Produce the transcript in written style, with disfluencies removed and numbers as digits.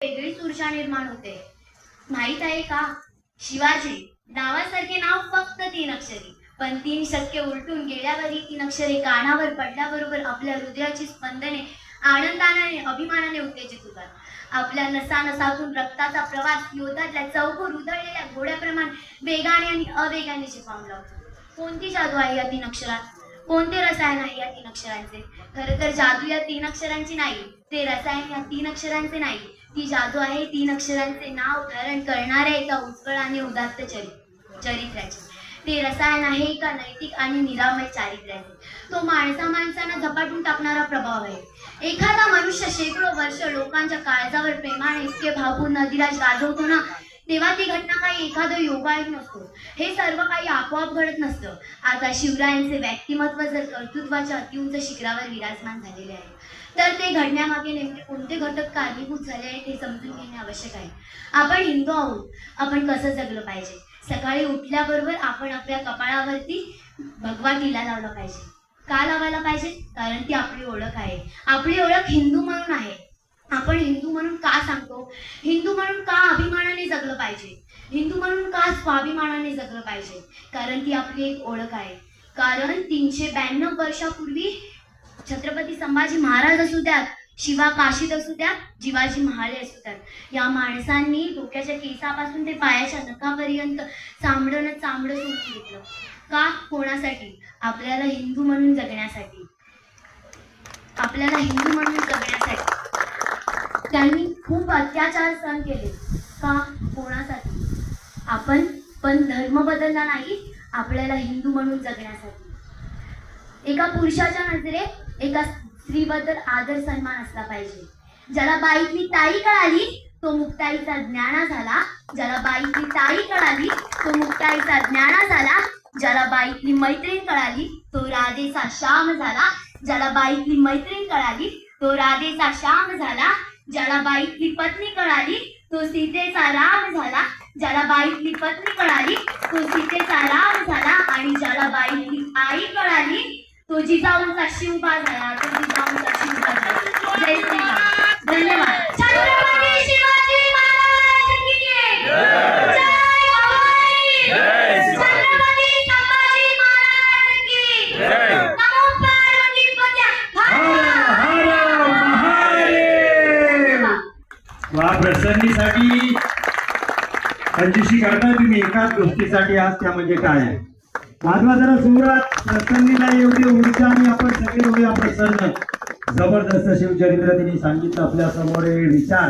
वेगळीच ऊर्जा निर्माण होते. माहित आहे का, शिवाजी नावासारखे नाव फक्त 3 अक्षरी, पण 3 शतके उलटून गेल्यावरही 3 अक्षरे कानावर पडल्याबरोबर आपल्या हृदयाची स्पंदने आनंदाने अभिमानाने उत्तेजित होतात. आपल्या नसानसातून रक्ताचा प्रवास योद्धातल्या चौकोर उधळलेल्या घोड्याप्रमाणे वेगाने आणि अवेगाने झेपावून लावतो. कोणती जादू आहे या 3 अक्षरात? कोणते रसायन आहे या 3 अक्षरांचे? खरं तर जादू या 3 अक्षरांची नाही, ते रसायन या 3 अक्षरांचे नाही, ती जादू आहे 3 अक्षरांचे नाव धारण करणाऱ्या एका उज्ज्वल आणि उदात्त चरित्र्याचे. ते रसायन आहे एका नैतिक आणि निरामय चारित्र्याचे. तो माणसांना झपाटून टाकणारा प्रभाव आहे. एखादा मनुष्य शेकडो वर्ष लोकांच्या काळजावर प्रेमाने इतके भावपूर्ण अधिराज गाजवतो ना, तेव्हा ती घटना काही एखादं योगायोग नसतो. हे सर्व काही आपोआप घडत नसतं. आता शिवरायांचे व्यक्तिमत्व जर कर्तृत्वाच्या अतिउंच शिखरावर विराजमान झालेले आहे, तर ते घडण्यामागे नेमके कोणते घटक कारणीभूत झाले आहेत हे समजून घेणे आवश्यक आहे. आपण हिंदू आहोत. आपण कसं जगलं पाहिजे? सकाळी उठल्याबरोबर आपण आपल्या कपाळावरती भगवा टिळा लावला पाहिजे. का लावायला पाहिजे? कारण ती आपली ओळख आहे. आपली ओळख हिंदू म्हणून आहे. आपण हिंदू म्हणून का सांगतो? हिंदू म्हणून का अभिमानाने जगलं पाहिजे? हिंदू म्हणून का स्वाभिमानाने जगलं पाहिजे? कारण ती आपली एक ओळख आहे. कारण 392 वर्षापूर्वी छत्रपती संभाजी महाराज असू द्यात, शिवा काशीत असू द्यात, जिवाजी महाले असू द्यात, या माणसांनी डोक्याच्या केसापासून ते पायाच्या नखापर्यंत चामडं सोडून घेतलं. का? कोणासाठी? आपल्याला हिंदू म्हणून जगण्यासाठी. आपल्याला हिंदू म्हणून जगण्यासाठी त्यांनी खूप अत्याचार सहन केले. का? कोणासाठी? पण धर्म बदलला नाही, आपल्याला हिंदू म्हणून जगण्यासाठी. एका पुरुषाच्या नजरेत एका स्त्रीबद्दल आदर सन्मान असला पाहिजे. ज्याला बाईतली ताई कळाली तो मुक्ताईचा ज्ञाना झाला. ज्याला बाईतली ताई कळाली तो मुक्ताईचा ज्ञाना झाला. ज्याला बाईतली मैत्रीण कळाली तो राधेचा श्याम झाला. ज्याला बाईतली मैत्रीण कळाली तो राधेचा श्याम झाला. ज्याला बाईतली पत्नी कळाली तो सीतेचा राम झाला. ज्याला बाईतली पत्नी कळाली तो सीतेचा राम झाला. आणि ज्याला बाईतली आई कळाली तो जिजाऊंचा शिवबा झाला. तो जिजाऊंचा शिवबा झाला. जय श्रीराम. धन्यवाद. छत्रपती शिवाजी महाराज की जय. छत्रपती संभाजी महाराज की जय. नमो पार्वतीपती. वा प्रसन्नीसाठी कंजूसी करता तुम्ही एकाच गोष्टीसाठी आज, त्या म्हणजे काय आहे? वाजवा जरा सुरात. प्रसन्नीला एवढी ऊर्जा आणि आपण सगळे होऊया प्रसन्न. जबरदस्त शिवचरित्र तिने सांगितलं आपल्या समोर विचार.